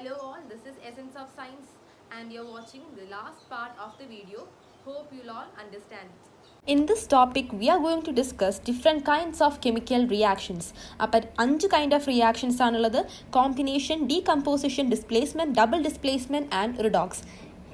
Hello all, this is Essence of Science and you're watching the last part of the video. Hope you'll all understand it. In this topic, we are going to discuss different kinds of chemical reactions. Appa 5 kind of reactions aanulladu: combination, decomposition, displacement, double displacement and redox.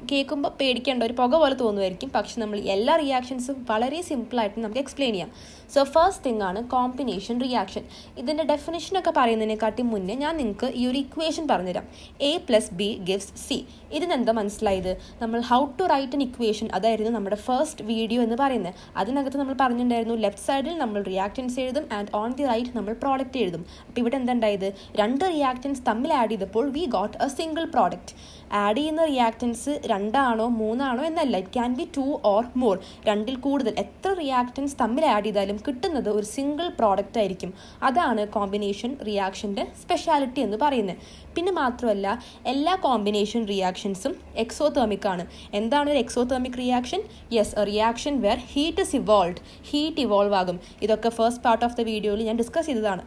കേൾക്കുമ്പോൾ പേടിക്കേണ്ട ഒരു പുക പോലെ തോന്നുമായിരിക്കും, പക്ഷെ നമ്മൾ എല്ലാ റിയാക്ഷൻസും വളരെ സിമ്പിളായിട്ട് നമുക്ക് എക്സ്പ്ലെയിൻ ചെയ്യാം. സോ ഫസ്റ്റ് തിങ് ആണ് കോമ്പിനേഷൻ റിയാക്ഷൻ. ഇതിൻ്റെ ഡെഫിനേഷനൊക്കെ പറയുന്നതിനെക്കാട്ടി മുന്നേ ഞാൻ നിങ്ങൾക്ക് ഈ ഒരു ഇക്വേഷൻ പറഞ്ഞുതരാം. A+B=C. ഇതിനെന്താ മനസ്സിലായത്? നമ്മൾ how to write an equation, അതായിരുന്നു നമ്മുടെ ഫസ്റ്റ് വീഡിയോ എന്ന് പറയുന്നത്. അതിനകത്ത് നമ്മൾ പറഞ്ഞിട്ടുണ്ടായിരുന്നു ലെഫ്റ്റ് സൈഡിൽ നമ്മൾ റിയാക്റ്റൻസ് എഴുതും ആൻഡ് ഓൺ ദി റൈറ്റ് നമ്മൾ പ്രോഡക്റ്റ് എഴുതും. അപ്പോൾ ഇവിടെ എന്താ ഉണ്ടായത്? 2 റിയാക്റ്റൻസ് തമ്മിൽ ആഡ് ചെയ്തപ്പോൾ we got a single product. Add ചെയ്യുന്ന റിയാക്റ്റൻസ് 2 ആണോ 3 ആണോ എന്നല്ല, it can be 2 or more. 2ൽ കൂടുതൽ എത്ര റിയാക്റ്റൻസ് തമ്മിൽ ആഡ് ചെയ്താലും കിട്ടുന്നത് ഒരു സിംഗിൾ പ്രോഡക്റ്റ് ആയിരിക്കും. അതാണ് കോമ്പിനേഷൻ റിയാക്ഷൻ്റെ സ്പെഷ്യാലിറ്റി എന്ന് പറയുന്നത്. പിന്നെ മാത്രമല്ല, എല്ലാ കോമ്പിനേഷൻ റിയാക്ഷൻസും എക്സോതെർമിക് ആണ്. എന്താണ് ഒരു exothermic reaction? Yes, a reaction where heat is evolve. Heat evolve ആകും. ഇതൊക്കെ ഫസ്റ്റ് പാർട്ട് ഓഫ് ദ വീഡിയോയിൽ ഞാൻ ഡിസ്കസ് ചെയ്തതാണ്.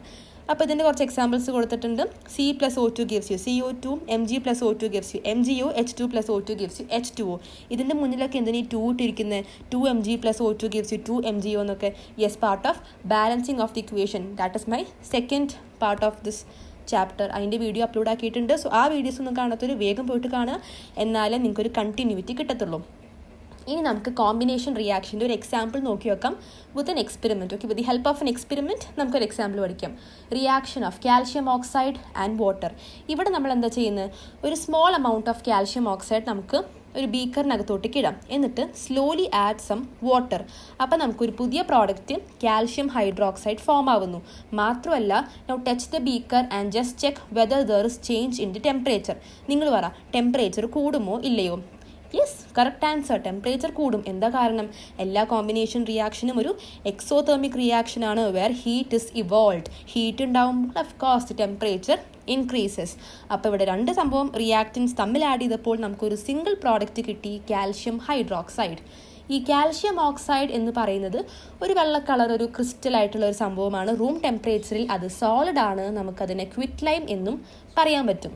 അപ്പോൾ ഇതിൻ്റെ കുറച്ച് എക്സാമ്പിൾസ് കൊടുത്തിട്ടുണ്ട്. C+O2 gives you CO2, Mg+O2 gives you MgO, H2+O2 gives you H2O. ഇതിൻ്റെ മുന്നിലൊക്കെ എന്തിനാ 2 ഇട്ടിരിക്കുന്നത്? 2Mg+O2 gives you 2MgO എന്നൊക്കെ. Yes, part of balancing of the equation. That is my second part of this chapter. അതിൻ്റെ video upload ആക്കിയിട്ടുണ്ട്. So ആ videos ഒന്നും കാണാത്തൊരു വേഗം പോയിട്ട് കാണുക, എന്നാലേ നിങ്ങൾക്കൊരു കണ്ടിന്യൂറ്റി കിട്ടത്തുള്ളൂ. ഇനി നമുക്ക് കോമ്പിനേഷൻ റിയാക്ഷൻ്റെ ഒരു എക്സാമ്പിൾ നോക്കി വെക്കാം with an experiment. Okay, with the help of an experiment നമുക്കൊരു എക്സാമ്പിൾ പഠിക്കാം. Reaction of calcium oxide and water. ഇവിടെ നമ്മൾ എന്താ ചെയ്യുന്നത്? ഒരു small amount of calcium oxide നമുക്ക് ഒരു ബീക്കറിനകത്തോട്ടേക്ക് ഇടാം, എന്നിട്ട് സ്ലോലി ആഡ് സം വാട്ടർ. അപ്പോൾ നമുക്കൊരു പുതിയ പ്രോഡക്റ്റ് കാൽഷ്യം ഹൈഡ്രോക്സൈഡ് ഫോം ആവുന്നു. മാത്രമല്ല, now touch the beaker and just check whether there is change in the temperature. നിങ്ങൾ പറ, ടെമ്പറേച്ചർ കൂടുമോ ഇല്ലയോ? Yes, correct answer. ടെമ്പറേച്ചർ കൂടും. എന്താ കാരണം? എല്ലാ കോമ്പിനേഷൻ റിയാക്ഷനും ഒരു എക്സോതെർമിക് റിയാക്ഷനാണ് where heat is evolve. Heat ഉണ്ടാകുമ്പോൾ ഓഫ് കോഴ്സ് ടെമ്പറേച്ചർ ഇൻക്രീസസ്. അപ്പോൾ ഇവിടെ 2 സംഭവം റിയാക്റ്റൻസ് തമ്മിൽ ആഡ് ചെയ്തപ്പോൾ നമുക്കൊരു സിംഗിൾ പ്രോഡക്റ്റ് കിട്ടി, കാൽഷ്യം ഹൈഡ്രോക്സൈഡ്. ഈ കാൽഷ്യം ഓക്സൈഡ് എന്ന് പറയുന്നത് ഒരു വെള്ള കളർ, ഒരു ക്രിസ്റ്റൽ ആയിട്ടുള്ള ഒരു സംഭവമാണ്. റൂം ടെമ്പറേച്ചറിൽ അത് സോളിഡ് ആണ്. നമുക്കതിനെ ക്വിറ്റ് ലൈം എന്നും പറയാൻ പറ്റും.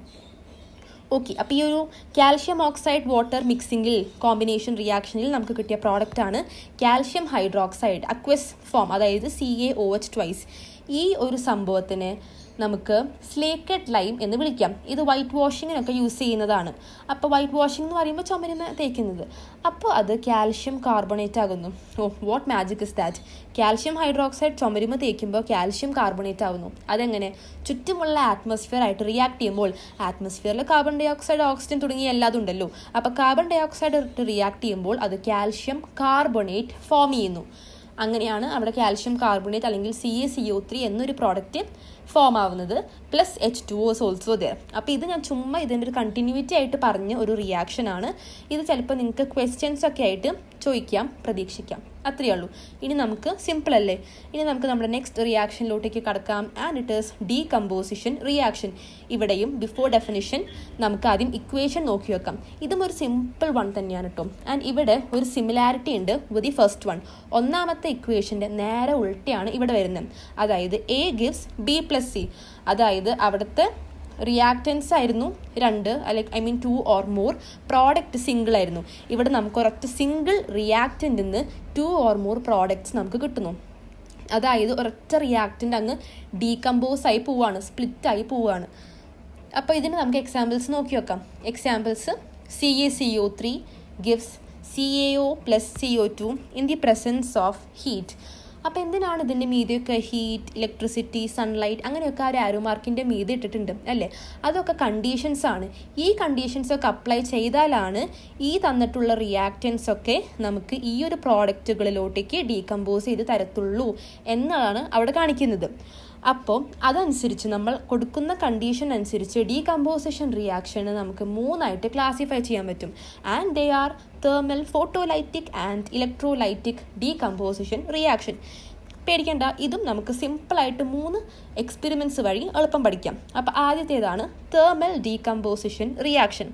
ഓക്കെ, അപ്പോൾ ഈ ഒരു കാൽഷ്യം ഓക്സൈഡ് വാട്ടർ മിക്സിങ്ങിൽ കോമ്പിനേഷൻ റിയാക്ഷനിൽ നമുക്ക് കിട്ടിയ പ്രോഡക്റ്റാണ് കാൽഷ്യം ഹൈഡ്രോക്സൈഡ് അക്വസ് ഫോം, അതായത് CaOH2. ഈ ഒരു സംഭവത്തിന് നമുക്ക് സ്ലേക്കഡ് ലൈം എന്ന് വിളിക്കാം. ഇത് വൈറ്റ് വാഷിങ്ങിനൊക്കെ യൂസ് ചെയ്യുന്നതാണ്. അപ്പോൾ വൈറ്റ് വാഷിംഗ് എന്ന് പറയുമ്പോൾ ചുമരുമ തേക്കുന്നത്. അപ്പോൾ അത് കാൽഷ്യം കാർബണേറ്റ് ആകുന്നു. Oh, what magic is that! Calcium hydroxide ചുമരുമ തേക്കുമ്പോൾ കാൽഷ്യം കാർബണേറ്റ് ആകുന്നു. അതെങ്ങനെ? ചുറ്റുമുള്ള ആറ്റ്മോസ്ഫിയർ ആയിട്ട് റിയാക്ട് ചെയ്യുമ്പോൾ ആറ്റ്മോസ്ഫിയറിൽ കാർബൺ ഡൈ ഓക്സൈഡ്, ഓക്സിജൻ തുടങ്ങിയ എല്ലാതും ഉണ്ടല്ലോ. അപ്പോൾ കാർബൺ ഡൈ ഓക്സൈഡ് റിയാക്ട് ചെയ്യുമ്പോൾ അത് കാൽഷ്യം കാർബണേറ്റ് ഫോം ചെയ്യുന്നു. അങ്ങനെയാണ് അവിടെ കാൽഷ്യം കാർബണേറ്റ് അല്ലെങ്കിൽ CaCO3 എന്നൊരു പ്രോഡക്റ്റ് ഫോം ആവുന്നത്. Plus H2O is also there. അപ്പോൾ ഇത് ഞാൻ ചുമ്മാ ഇതിൻ്റെ ഒരു കണ്ടിന്യൂറ്റി ആയിട്ട് പറഞ്ഞ ഒരു റിയാക്ഷനാണ്. ഇത് ചിലപ്പോൾ നിങ്ങൾക്ക് ക്വസ്റ്റ്യൻസ് ഒക്കെ ആയിട്ട് ചോദിക്കാം, പ്രതീക്ഷിക്കാം. അത്രയേ ഉള്ളൂ. ഇനി നമുക്ക് സിമ്പിൾ അല്ലേ? ഇനി നമുക്ക് നമ്മുടെ നെക്സ്റ്റ് റിയാക്ഷനിലോട്ടേക്ക് കടക്കാം. And it is decomposition reaction. ഇവിടെയും ബിഫോർ ഡെഫിനിഷൻ നമുക്ക് ആദ്യം ഇക്വേഷൻ നോക്കി വെക്കാം. ഇതും ഒരു സിമ്പിൾ വൺ തന്നെയാണ് കേട്ടോ. ആൻഡ് ഇവിടെ ഒരു സിമിലാരിറ്റി ഉണ്ട് വിത്ത് ദി ഫസ്റ്റ് വൺ. ഒന്നാമത്തെ ഇക്വേഷൻ്റെ നേരെ ഉൾട്ടയാണ് ഇവിടെ വരുന്നത്. അതായത് A gives B+C. അതായത് അവിടുത്തെ റിയാക്റ്റൻസ് ആയിരുന്നു 2, അല്ലെങ്കിൽ I mean 2 or more. Product single ആയിരുന്നു. ഇവിടെ നമുക്ക് ഒരൊറ്റ സിംഗിൾ റിയാക്റ്റൻ്റിൽ നിന്ന് 2 ഓർ മോർ പ്രോഡക്റ്റ്സ് നമുക്ക് കിട്ടുന്നു. അതായത് ഒരൊറ്റ റിയാക്റ്റൻ്റ് അങ്ങ് ഡീകമ്പോസ് ആയി പോവുകയാണ്, സ്പ്ലിറ്റായി പോവുകയാണ്. അപ്പോൾ ഇതിന് നമുക്ക് എക്സാമ്പിൾസ് നോക്കി വെക്കാം. Examples: CaCO3 gives CaO plus CO2 in the presence of heat. അപ്പോൾ എന്തിനാണ് ഇതിൻ്റെ മീതെയൊക്കെ ഹീറ്റ്, ഇലക്ട്രിസിറ്റി, സൺലൈറ്റ് അങ്ങനെയൊക്കെ ആ ഒരു ആരോ മാർക്കിൻ്റെ മീതെ ഇട്ടിട്ടുണ്ട് അല്ലേ? അതൊക്കെ കണ്ടീഷൻസ് ആണ്. ഈ കണ്ടീഷൻസൊക്കെ അപ്ലൈ ചെയ്താലാണ് ഈ തന്നിട്ടുള്ള റിയാക്റ്റൻസ് ഒക്കെ നമുക്ക് ഈ ഒരു പ്രോഡക്റ്റുകളിലോട്ടേക്ക് ഡീകമ്പോസ് ചെയ്ത് തരത്തുള്ളൂ എന്നാണ് അവിടെ കാണിക്കുന്നത്. അപ്പോൾ അതനുസരിച്ച് നമ്മൾ കൊടുക്കുന്ന കണ്ടീഷൻ അനുസരിച്ച് ഡീകമ്പോസിഷൻ റിയാക്ഷന് നമുക്ക് 3 ക്ലാസിഫൈ ചെയ്യാൻ പറ്റും. And they are thermal, photolytic and electrolytic decomposition reaction. പേടിക്കേണ്ട, ഇതും നമുക്ക് സിമ്പിളായിട്ട് 3 എക്സ്പെരിമെൻറ്റ്സ് വഴി എളുപ്പം പഠിക്കാം. അപ്പോൾ ആദ്യത്തേതാണ് തേർമൽ ഡീകമ്പോസിഷൻ റിയാക്ഷൻ.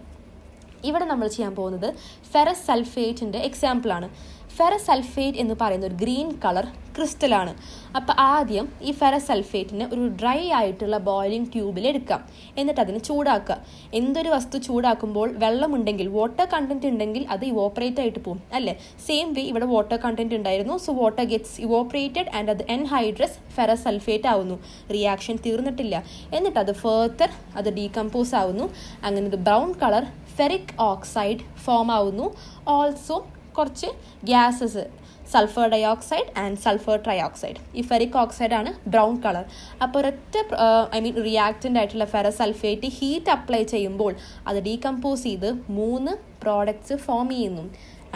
ഇവിടെ നമ്മൾ ചെയ്യാൻ പോകുന്നത് ഫെറസ് സൾഫേറ്റിൻ്റെ എക്സാമ്പിളാണ്. ഫെറസ് സൾഫേറ്റ് എന്ന് പറയുന്ന ഒരു ഗ്രീൻ കളർ ക്രിസ്റ്റലാണ്. അപ്പോൾ ആദ്യം ഈ ഫെറസ് സൾഫേറ്റിന് ഒരു ഡ്രൈ ആയിട്ടുള്ള ബോയിലിംഗ് ട്യൂബിൽ എടുക്കാം. എന്നിട്ട് അതിന് ചൂടാക്കുക. എന്തൊരു വസ്തു ചൂടാക്കുമ്പോൾ വെള്ളമുണ്ടെങ്കിൽ, വാട്ടർ കണ്ടന്റ് ഉണ്ടെങ്കിൽ അത് ഇവോപ്പറേറ്റ് ആയിട്ട് പോകും അല്ലേ? സെയിം വേ ഇവിടെ വാട്ടർ കണ്ടന്റ് ഉണ്ടായിരുന്നു. So water gets evaporated and അത് എൻഹൈഡ്രസ് ഫെറസ് സൾഫേറ്റ് ആവുന്നു. റിയാക്ഷൻ തീർന്നിട്ടില്ല. എന്നിട്ട് അത് ഫർദർ അത് ഡീകമ്പോസ് ആവുന്നു. അങ്ങനെ ഒരു brown colour ferric oxide form ആവുന്നു. ഓൾസോ കുറച്ച് gases, sulphur dioxide and sulphur trioxide. ഈ ഫെറിക് ഓക്സൈഡ് ആണ് ബ്രൗൺ കളർ. അപ്പോൾ ഒരൊറ്റ റിയാക്റ്റൻ്റ് ആയിട്ടുള്ള ഫെറസ് സൾഫേറ്റ് ഹീറ്റ് അപ്ലൈ ചെയ്യുമ്പോൾ അത് ഡീകമ്പോസ് ചെയ്ത് 3 പ്രോഡക്ട്സ് ഫോം ചെയ്യുന്നു.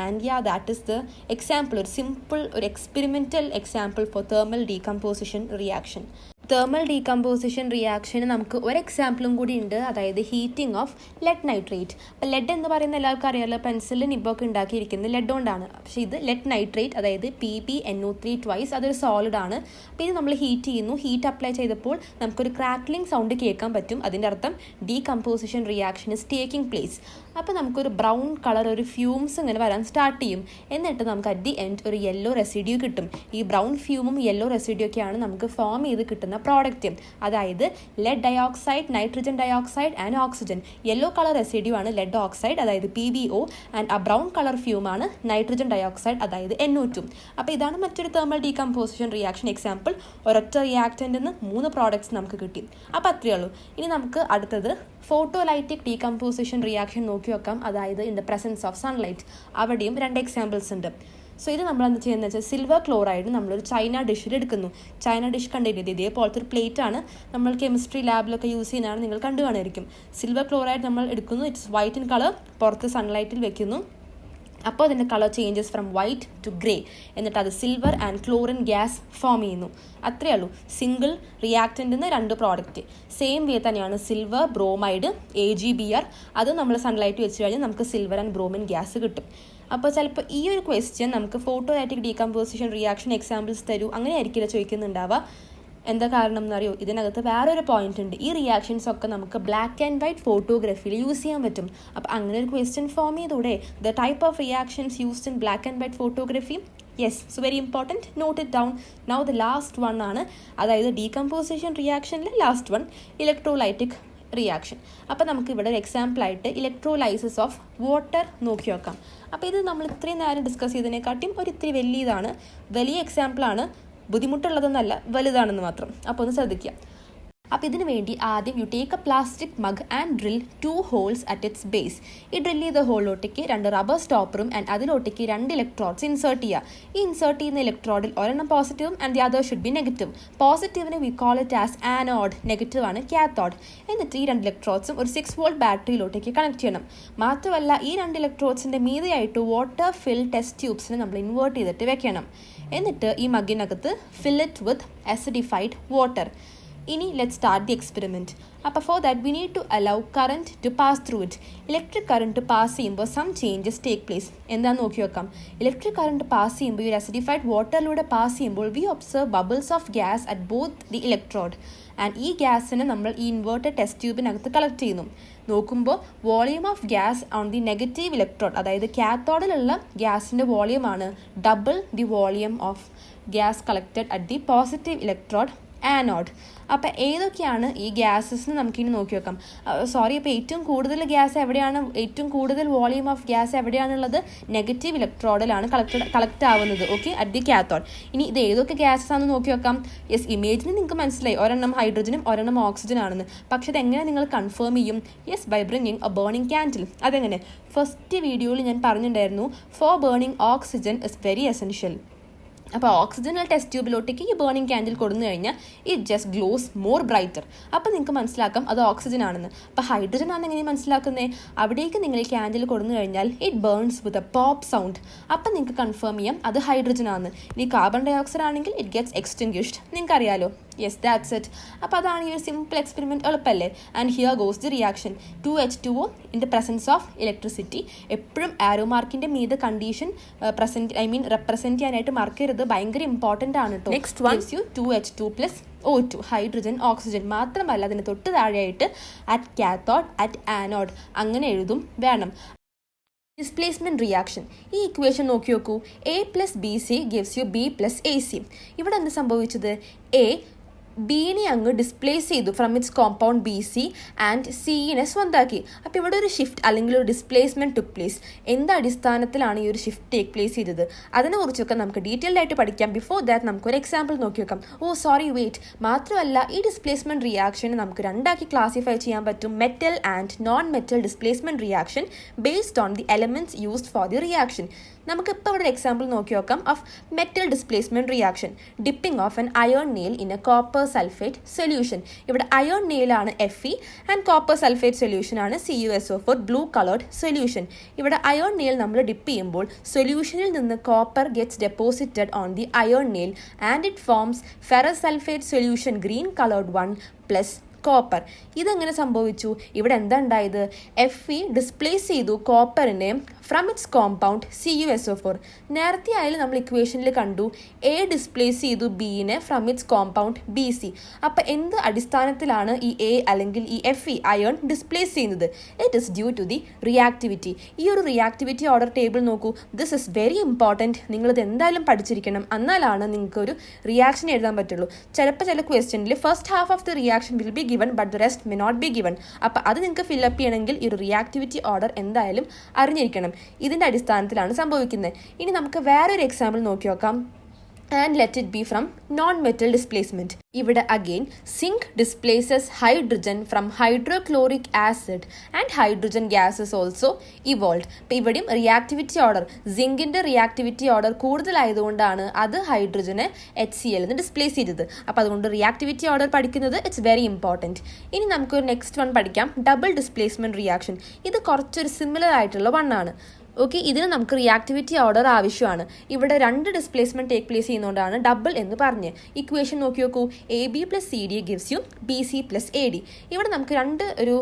And that is the example, ഒരു സിമ്പിൾ ഒരു experimental example for thermal decomposition reaction. Thermal decomposition റിയാക്ഷന് നമുക്ക് ഒരു എക്സാമ്പിളും കൂടി ഉണ്ട്, അതായത് ഹീറ്റിംഗ് ഓഫ് ലെഡ് നൈട്രേറ്റ്. അപ്പോൾ ലെഡ് എന്ന് പറയുന്ന എല്ലാവർക്കും അറിയാമല്ലോ, പെൻസിലും നിബൊക്കെ ഉണ്ടാക്കിയിരിക്കുന്നത് ലെഡ് കൊണ്ടാണ്. പക്ഷേ ഇത് ലെഡ് നൈട്രേറ്റ്, അതായത് PbNO3 ട്വൈസ്, അതൊരു സോളിഡ് ആണ്. അപ്പോൾ ഇത് നമ്മൾ ഹീറ്റ് ചെയ്യുന്നു. ഹീറ്റ് അപ്ലൈ ചെയ്തപ്പോൾ നമുക്കൊരു ക്രാക്ലിംഗ് സൗണ്ട് കേൾക്കാൻ പറ്റും. അതിൻ്റെ അർത്ഥം decomposition reaction is taking place. അപ്പോൾ നമുക്കൊരു ബ്രൗൺ കളർ, ഒരു ഫ്യൂംസ് ഇങ്ങനെ വരാൻ സ്റ്റാർട്ട് ചെയ്യും. എന്നിട്ട് നമുക്ക് അറ്റ് ദി എൻഡ് ഒരു യെല്ലോ റെസിഡ്യൂ കിട്ടും. ഈ ബ്രൗൺ ഫ്യൂമും യെല്ലോ റെസിഡ്യൂ ഒക്കെയാണ് നമുക്ക് ഫോം ചെയ്ത് കിട്ടുന്ന പ്രോഡക്റ്റ്. അതായത് lead dioxide, nitrogen dioxide and oxygen. Yellow colour residue ആണ് ലെഡ് ഓക്സൈഡ്, അതായത് PbO, ആൻഡ് ആ ബ്രൗൺ കളർ ഫ്യൂമാണ് നൈട്രജൻ ഡയോക്സൈഡ്, അതായത് NO2. അപ്പോൾ ഇതാണ് മറ്റൊരു തെർമൽ ഡീകമ്പോസിഷൻ റിയാക്ഷൻ എക്സാമ്പിൾ. ഒരൊറ്റ റിയാക്റ്റൻ്റിൽ നിന്ന് 3 പ്രോഡക്ട്സ് നമുക്ക് കിട്ടി. അപ്പോൾ അത്രയേ ഉള്ളൂ. ഇനി നമുക്ക് അടുത്തത് ഫോട്ടോലൈറ്റിക് ഡീകമ്പോസിഷൻ റിയാക്ഷൻ നോക്കി വെക്കാം, അതായത് in the presence of sunlight. അവിടെയും 2 എക്സാമ്പിൾസ് ഉണ്ട്. സോ ഇത് നമ്മൾ എന്ത് ചെയ്യുന്നത് വെച്ചാൽ സിൽവർ ക്ലോറൈഡ് നമ്മളൊരു ചൈന ഡിഷിൽ എടുക്കുന്നു. ചൈന ഡിഷ് കണ്ടിരുന്നത് ഇതേപോലത്തെ ഒരു പ്ലേറ്റ് ആണ്. നമ്മൾ കെമിസ്ട്രി ലാബിലൊക്കെ യൂസ് ചെയ്യുന്നതാണ്, നിങ്ങൾ കണ്ടു കാണുമായിരിക്കും. സിൽവർ ക്ലോറൈഡ് നമ്മൾ എടുക്കുന്നു. It's white in colour. പുറത്ത് സൺലൈറ്റിൽ വെക്കുന്നു. അപ്പോൾ അതിൻ്റെ colour changes from white to grey. എന്നിട്ട് അത് silver and chlorine gas form ചെയ്യുന്നു. അത്രയേ ഉള്ളൂ. സിംഗിൾ റിയാക്റ്റൻ്റിൽ നിന്ന് 2 പ്രോഡക്റ്റ്. സെയിം വേ തന്നെയാണ് സിൽവർ ബ്രോമൈഡ് AgBr. അത് നമ്മൾ സൺലൈറ്റ് വെച്ച് കഴിഞ്ഞാൽ നമുക്ക് സിൽവർ ആൻഡ് ബ്രോമിൻ ഗ്യാസ് കിട്ടും. അപ്പോൾ ചിലപ്പോൾ ഈ ഒരു ക്വസ്റ്റ്യൻ നമുക്ക് ഫോട്ടോലൈറ്റിക് ഡീകമ്പോസിഷൻ റിയാക്ഷൻ എക്സാമ്പിൾസ് തരൂ അങ്ങനെ ആയിരിക്കില്ല ചോദിക്കുന്നുണ്ടാവുക. എന്താ കാരണം എന്നറിയോ? ഇതിനകത്ത് വേറൊരു പോയിന്റ് ഉണ്ട്. ഈ റിയാക്ഷൻസ് ഒക്കെ നമുക്ക് ബ്ലാക്ക് ആൻഡ് വൈറ്റ് ഫോട്ടോഗ്രാഫിയിൽ യൂസ് ചെയ്യാൻ പറ്റും. അപ്പോൾ അങ്ങനെ ഒരു ക്വസ്റ്റ്യൻ ഫോം ചെയ്തൂടെ? The type of reactions used in black and white photography. Yes, so very important, note it down. Now the last one ആണ്, അതായത് ഡീകമ്പോസിഷൻ റിയാക്ഷനിലെ ലാസ്റ്റ് വൺ, ഇലക്ട്രോലൈറ്റിക് റിയാക്ഷൻ. അപ്പോൾ നമുക്ക് ഇവിടെ ഒരു എക്സാമ്പിളായിട്ട് ഇലക്ട്രോലൈസിസ് ഓഫ് വാട്ടർ നോക്കി നോക്കാം. അപ്പോൾ ഇത് നമ്മൾ ഇത്രയും നേരം ഡിസ്കസ് ചെയ്തതിനെക്കാട്ടിയും ഒരിത്തിരി വലിയതാണ്. വലിയ എക്സാമ്പിളാണ്, ബുദ്ധിമുട്ടുള്ളതൊന്നല്ല, വലുതാണെന്ന് മാത്രം. അപ്പോൾ ഒന്ന് ശ്രദ്ധിക്കുക. അപ്പോൾ ഇതിനു വേണ്ടി ആദ്യം you take a plastic mug and drill 2 holes at its base. ഈ ഡ്രിൽ ചെയ്ത ഹോളിലോട്ടേക്ക് 2 റബ്ബർ സ്റ്റോപ്പറും ആൻഡ് അതിലോട്ടേക്ക് 2 ഇലക്ട്രോഡ്സ് ഇൻസേർട്ട് ചെയ്യുക. ഈ ഇൻസേർട്ട് ചെയ്യുന്ന ഇലക്ട്രോഡിൽ ഒരെണ്ണം പോസിറ്റീവും and the other should be negative. പോസിറ്റീവിനെ we call it as anode, negative ആണ് കാത്തോഡ്. എന്നിട്ട് ഈ 2 ഇലക്ട്രോഡ്സും ഒരു 6 volt ബാറ്ററിയിലോട്ടേക്ക് കണക്ട് ചെയ്യണം. മാത്രമല്ല ഈ 2 ഇലക്ട്രോഡ്സിൻ്റെ മീതെയായിട്ട് വാട്ടർ ഫിൽ ടെസ്റ്റ് ട്യൂബ്സിനെ നമ്മൾ ഇൻവേർട്ട് ചെയ്തിട്ട് വെക്കണം. എന്നിട്ട് ഈ മഗ്ഗിനകത്ത് fill it with acidified water. ഇനി ലെറ്റ് സ്റ്റാർട്ട് ദി എക്സ്പെരിമെൻറ്റ്. അപ്പോൾ for that we need to allow current to pass through it. Electric current pass ചെയ്യുമ്പോൾ സം ചേഞ്ചസ് ടേക്ക് പ്ലേസ്. എന്താണെന്ന് നോക്കി വെക്കാം. ഇലക്ട്രിക് കറൻറ്റ് പാസ് ചെയ്യുമ്പോൾ ഈ അസിഡിഫൈഡ് വാട്ടറിലൂടെ pass ചെയ്യുമ്പോൾ we observe bubbles of gas at both the electrode. And ഈ ഗ്യാസിനെ നമ്മൾ ഈ ഇൻവേർട്ടഡ് ടെസ്റ്റ് ട്യൂബിനകത്ത് കളക്ട് ചെയ്യുന്നു. നോക്കുമ്പോൾ volume of gas on the negative electrode, അതായത് കാത്തോഡിലുള്ള ഗ്യാസിൻ്റെ വോളിയമാണ് double the volume of gas collected at the positive electrode anode. അപ്പോൾ ഏതൊക്കെയാണ് ഈ ഗ്യാസസ് നമുക്കിനി നോക്കി വെക്കാം. അപ്പോൾ ഏറ്റവും കൂടുതൽ ഗ്യാസ് എവിടെയാണ്, ഏറ്റവും കൂടുതൽ വോളിയം ഓഫ് ഗ്യാസ് എവിടെയാണുള്ളത്? നെഗറ്റീവ് ഇലക്ട്രോഡിലാണ് കളക്ട് ആവുന്നത്. Okay, at the cathode. ഇനി ഇത് ഏതൊക്കെ ഗ്യാസസ് ആണെന്ന് നോക്കി വെക്കാം. യെസ്, ഇമേജിന് നിങ്ങൾക്ക് മനസ്സിലായി ഒരെണ്ണം ഹൈഡ്രജനും ഒരെണ്ണം ഓക്സിജൻ ആണെന്ന്. പക്ഷെ അതെങ്ങനെ നിങ്ങൾ കൺഫേം ചെയ്യും? Yes, by bringing a burning candle. അതെങ്ങനെ? ഫസ്റ്റ് വീഡിയോയിൽ ഞാൻ പറഞ്ഞിട്ടുണ്ടായിരുന്നു, for burning oxygen is very essential. അപ്പോൾ ഓക്സിജനൽ ടെസ്റ്റ് ട്യൂബിലോട്ടേക്ക് ഈ ബേണിംഗ് ക്യാൻഡിൽ കൊടുന്നു കഴിഞ്ഞാൽ it just glows more brighter. അപ്പോൾ നിങ്ങൾക്ക് മനസ്സിലാക്കാം അത് ഓക്സിജൻ ആണെന്ന്. അപ്പോൾ ഹൈഡ്രജൻ ആണെന്ന് എങ്ങനെ മനസ്സിലാക്കുന്നത്? അവിടേക്ക് നിങ്ങൾ ഈ ക്യാൻഡിൽ കൊടുന്നു കഴിഞ്ഞാൽ it burns with a pop sound. അപ്പം നിങ്ങൾക്ക് കൺഫേം ചെയ്യാം അത് ഹൈഡ്രജൻ ആണ്. ഇനി കാർബൺ ഡൈ ഓക്സൈഡ് ആണെങ്കിൽ ഇറ്റ് ഗെറ്റ്സ് എക്സ്റ്റിങ്ക്വിഷ്ഡ്. നിങ്ങൾക്ക് അറിയാലോ. Yes, that's it. അപ്പോൾ അതാണ് ഈ ഒരു സിമ്പിൾ എക്സ്പെരിമെൻറ്റ്. എളുപ്പമല്ലേ? And here goes the reaction. 2H2O in the presence of electricity. എപ്പോഴും ആരോ മാർക്കിൻ്റെ മീത് കണ്ടീഷൻ റെപ്രസെൻറ്റ് ചെയ്യാനായിട്ട് മാർക്ക് ചെയ്യരുത്. ഭയങ്കര ഇമ്പോർട്ടൻ്റ് ആണ് കേട്ടോ. Next once you 2H2 + O2, hydrogen oxygen. മാത്രമല്ല അതിന് തൊട്ട് താഴെയായിട്ട് അറ്റ് കാത്തോഡ്, അറ്റ് ആനോഡ് അങ്ങനെ എഴുതും വേണം. Displacement reaction. ഈ ഇക്വേഷൻ നോക്കി നോക്കൂ. A plus B C gives you B plus A C. ഇവിടെ എന്ത് സംഭവിച്ചത്? എ ബീനെ അങ്ങ് ഡിസ്പ്ലേസ് ചെയ്തു from its compound B C and സിനെ സ്വന്താക്കി. അപ്പോൾ ഇവിടെ ഒരു ഷിഫ്റ്റ് അല്ലെങ്കിൽ ഒരു ഡിസ്പ്ലേസ്മെൻറ്റ് ടുക്ക് പ്ലേസ്. എന്ത് അടിസ്ഥാനത്തിലാണ് ഈ ഒരു ഷിഫ്റ്റ് ടേക്ക് പ്ലേസ് ചെയ്തത്? അതിനെക്കുറിച്ചൊക്കെ നമുക്ക് ഡീറ്റെയിൽഡ് ആയിട്ട് പഠിക്കാം. ബിഫോർ ദാറ്റ് നമുക്കൊരു എക്സാമ്പിൾ നോക്കി വെക്കാം. വെയിറ്റ്. മാത്രമല്ല ഈ ഡിസ്പ്ലേസ്മെൻറ്റ് റിയാക്ഷനെ നമുക്ക് രണ്ടാക്കി ക്ലാസിഫൈ ചെയ്യാൻ പറ്റും. Metal and non metal displacement reaction based on the elements used for the reaction. നമുക്കിപ്പോൾ ഇവിടെ ഒരു എക്സാമ്പിൾ നോക്കി നോക്കാം of metal displacement reaction. Dipping of an iron nail in a copper sulphate solution. ഇവിടെ അയേൺ നെയിലാണ് Fe and copper sulphate solution ആണ് CuSO4 blue coloured solution. ഇവിടെ iron nail നമ്മൾ ഡിപ്പ് ചെയ്യുമ്പോൾ സൊല്യൂഷനിൽ നിന്ന് copper gets deposited on the iron nail and it forms ferrous sulphate solution green coloured 1 plus copper. ഇതെങ്ങനെ സംഭവിച്ചു? ഇവിടെ എന്താ ഉണ്ടായത്? Fe ഡിസ്പ്ലേസ് ചെയ്തു കോപ്പറിനെ ഫ്രം ഇറ്റ്സ് കോമ്പൗണ്ട് CuSO4. നേരത്തെ ആയാലും നമ്മൾ ഇക്വേഷനിൽ കണ്ടു എ ഡിസ്പ്ലേസ് ചെയ്തു ബീനെ ഫ്രം ഇറ്റ്സ് കോമ്പൗണ്ട് BC. അപ്പോൾ എന്ത് അടിസ്ഥാനത്തിലാണ് ഈ എ അല്ലെങ്കിൽ ഈ Fe അയൺ ഡിസ്പ്ലേസ് ചെയ്യുന്നത്? It is due to the reactivity. ഈ ഒരു റിയാക്ടിവിറ്റി ഓർഡർ ടേബിൾ നോക്കൂ. This is very important. നിങ്ങളിത് എന്തായാലും പഠിച്ചിരിക്കണം. എന്നാലാണ് നിങ്ങൾക്ക് ഒരു റിയാക്ഷൻ എഴുതാൻ പറ്റുള്ളൂ. ചിലപ്പോൾ ചില ക്വസ്റ്റ്യനിൽ first half of the reaction will be given but the rest may not be given. അപ്പോൾ അത് നിങ്ങൾക്ക് ഫില്ലപ്പ് ചെയ്യണമെങ്കിൽ ഈ ഒരു റിയാക്ടിവിറ്റി ഓർഡർ എന്തായാലും അറിഞ്ഞിരിക്കണം. ഇതിൻ്റെ അടിസ്ഥാനത്തിലാണ് സംഭവിക്കുന്നത്. ഇനി നമുക്ക് വേറൊരു എക്സാമ്പിൾ നോക്കി നോക്കാം. And let it be from non metal displacement. ഇവിടെ again zinc displaces hydrogen from hydrochloric acid and hydrogen gases also evolve. ഇപ്പോൾ ഇവിടെയും റിയാക്ടിവിറ്റി ഓർഡർ, സിങ്കിൻ്റെ റിയാക്ടിവിറ്റി ഓർഡർ കൂടുതലായതുകൊണ്ടാണ് അത് ഹൈഡ്രജനെ HCl ഡിസ്പ്ലേസ് ചെയ്തത്. അപ്പോൾ അതുകൊണ്ട് റിയാക്ടിവിറ്റി ഓർഡർ പഠിക്കുന്നത് ഇറ്റ്സ് വെരി ഇമ്പോർട്ടൻറ്റ്. ഇനി നമുക്കൊരു നെക്സ്റ്റ് വൺ പഠിക്കാം, ഡബിൾ ഡിസ്പ്ലേസ്മെൻറ്റ് റിയാക്ഷൻ. ഇത് കുറച്ചൊരു സിമിലർ ആയിട്ടുള്ള വണ്ണാണ്. ഓക്കെ, ഇതിന് നമുക്ക് റിയാക്ടിവിറ്റി ഓർഡർ ആവശ്യമാണ്. ഇവിടെ രണ്ട് ഡിസ്പ്ലേസ്മെൻറ്റ് ടേക്ക് പ്ലേസ് ചെയ്യുന്നതുകൊണ്ടാണ് ഡബിൾ എന്ന് പറഞ്ഞ്. ഇക്വേഷൻ നോക്കി നോക്കൂ. AB + CD gives you BC + AD. ഇവിടെ നമുക്ക് രണ്ട് ഒരു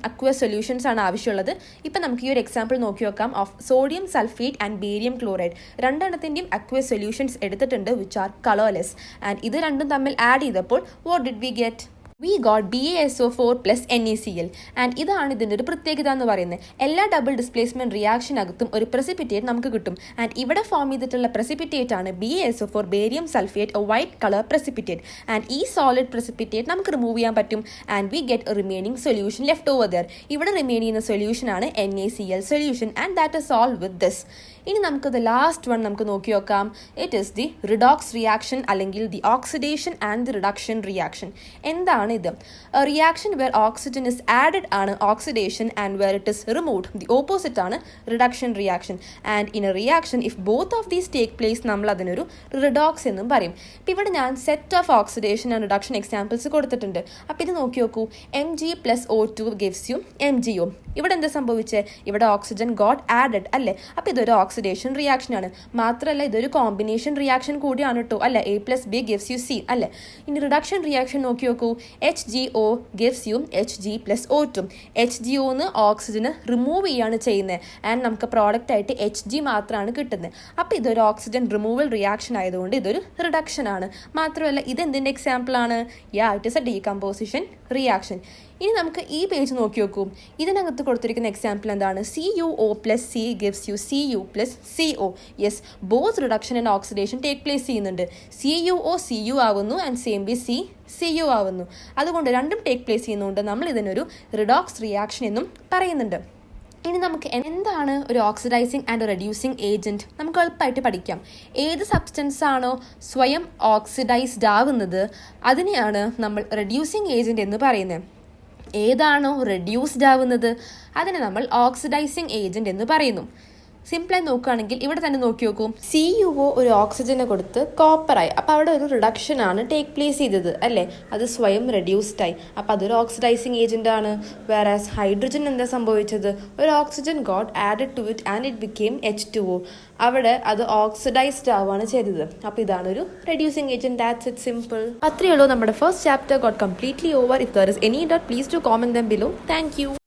അക്വസ് സൊല്യൂഷൻസ് ആണ് ആവശ്യമുള്ളത്. ഇപ്പം നമുക്ക് ഈ ഒരു എക്സാമ്പിൾ നോക്കി നോക്കാം of sodium sulphate and barium chloride. രണ്ടെണ്ണത്തിൻ്റെയും അക്വസ് സൊല്യൂഷൻസ് എടുത്തിട്ടുണ്ട് വിച്ച് ആർ കളർലെസ്. ആൻഡ് ഇത് രണ്ടും തമ്മിൽ ആഡ് ചെയ്തപ്പോൾ what did we get? We got BaSO4 + NaCl. And ഇതാണ് ഇതിൻ്റെ ഒരു പ്രത്യേകത എന്ന് പറയുന്നത്. എല്ലാ ഡബിൾ ഡിസ്പ്ലേസ്മെൻറ്റ് റിയാക്ഷനകത്തും ഒരു പ്രസിപ്പിറ്റേറ്റ് നമുക്ക് കിട്ടും. ആൻഡ് ഇവിടെ ഫോം ചെയ്തിട്ടുള്ള പ്രസിപ്പിറ്റേറ്റ് ആണ് BaSO4 barium sulphate, a white colour precipitate. And ഈ സോളിഡ് പ്രസിപ്പിറ്റേറ്റ് നമുക്ക് റിമൂവ് ചെയ്യാൻ പറ്റും. And we get a remaining solution left over there. ഇവിടെ റിമൈൻ ചെയ്യുന്ന സൊല്യൂഷൻ ആണ് NaCl solution. And that is solve with this. ഇനി നമുക്കത് ലാസ്റ്റ് വൺ നമുക്ക് നോക്കി നോക്കാം. It is the redox reaction അല്ലെങ്കിൽ the oxidation and the reduction reaction. എന്താണ് ഇത്? Reaction where oxygen is added ആണ് oxidation and where it is removed the opposite ആണ് reduction reaction. And in a reaction if both of these take place നമ്മൾ അതിനൊരു redox എന്നും പറയും. ഇപ്പം ഇവിടെ ഞാൻ set of oxidation and reduction examples കൊടുത്തിട്ടുണ്ട്. അപ്പോൾ ഇത് നോക്കി നോക്കൂ. Mg + O2 gives you MgO. ഇവിടെ എന്താ സംഭവിച്ചത്? ഇവിടെ ഓക്സിജൻ ഗോട്ട് ആഡഡ് അല്ലേ? അപ്പോൾ ഇതൊരു ഓക്സിഡേഷൻ റിയാക്ഷൻ ആണ്. മാത്രമല്ല ഇതൊരു കോമ്പിനേഷൻ റിയാക്ഷൻ കൂടിയാണ് കേട്ടോ അല്ലേ? A + B gives you C അല്ലേ? ഇനി റിഡക്ഷൻ റിയാക്ഷൻ നോക്കി നോക്കൂ. HgO gives you Hg + O2. HgO ന്ന് ഓക്സിജന് റിമൂവ് ചെയ്യാണ് ചെയ്യുന്നത്. ആൻഡ് നമുക്ക് പ്രോഡക്റ്റ് ആയിട്ട് Hg മാത്രമാണ് കിട്ടുന്നത്. അപ്പോൾ ഇതൊരു ഓക്സിജൻ റിമൂവൽ റിയാക്ഷൻ ആയതുകൊണ്ട് ഇതൊരു റിഡക്ഷൻ ആണ്. മാത്രമല്ല ഇത് എന്തിൻ്റെ എക്സാമ്പിൾ ആണ്? It is A decomposition reaction. ഇനി നമുക്ക് ഈ പേജ് നോക്കി നോക്കൂ. ഇതിനകത്ത് കൊടുത്തിരിക്കുന്ന എക്സാമ്പിൾ എന്താണ്? CuO + C gives you Cu + CO. Yes, both reduction and oxidation take place ചെയ്യുന്നുണ്ട്. CuO Cu ആവുന്നു and same B C Cu ആവുന്നു. അതുകൊണ്ട് രണ്ടും ടേക്ക് പ്ലേസ് ചെയ്യുന്നതുകൊണ്ട് നമ്മൾ ഇതിനൊരു റിഡോക്സ് റിയാക്ഷൻ എന്നും പറയുന്നുണ്ട്. ഇനി നമുക്ക് എന്താണ് ഒരു ഓക്സിഡൈസിങ് ആൻഡ് റെഡ്യൂസിങ് ഏജൻറ്റ്? നമുക്ക് എളുപ്പമായിട്ട് പഠിക്കാം. ഏത് സബ്സ്റ്റൻസ് ആണോ സ്വയം ഓക്സിഡൈസ്ഡ് ആവുന്നത് അതിനെയാണ് നമ്മൾ റെഡ്യൂസിങ് ഏജൻറ്റ് എന്ന് പറയുന്നത്. ഏതാണോ റെഡ്യൂസ്ഡ് ആവുന്നത് അതിനെ നമ്മൾ ഓക്സിഡൈസിങ് ഏജൻറ്റ് എന്ന് പറയുന്നു. സിംപിളായി നോക്കുകയാണെങ്കിൽ ഇവിടെ തന്നെ നോക്കി നോക്കൂ. CuO ഒരു ഓക്സിജനെ കൊടുത്ത് കോപ്പറായി. അപ്പോൾ അവിടെ ഒരു റിഡക്ഷൻ ആണ് ടേക്ക് പ്ലേസ് ചെയ്തത് അല്ലേ? അത് സ്വയം റെഡ്യൂസ്ഡ് ആയി. അപ്പോൾ അതൊരു ഓക്സിഡൈസിങ് ഏജൻ്റ് ആണ്. വേറാസ് ഹൈഡ്രജൻ എന്താ സംഭവിച്ചത്? ഒരു oxygen got added to it and it became H2O. അവിടെ അത് ഓക്സിഡൈസ്ഡ് ആവുകയാണ് ചെയ്തത്. അപ്പോൾ ഇതാണ് ഒരു reducing agent. That's it, simple. അത്രയേ ഉള്ളൂ. നമ്മുടെ first chapter got completely over. If there is any doubt please to comment them below. Thank U.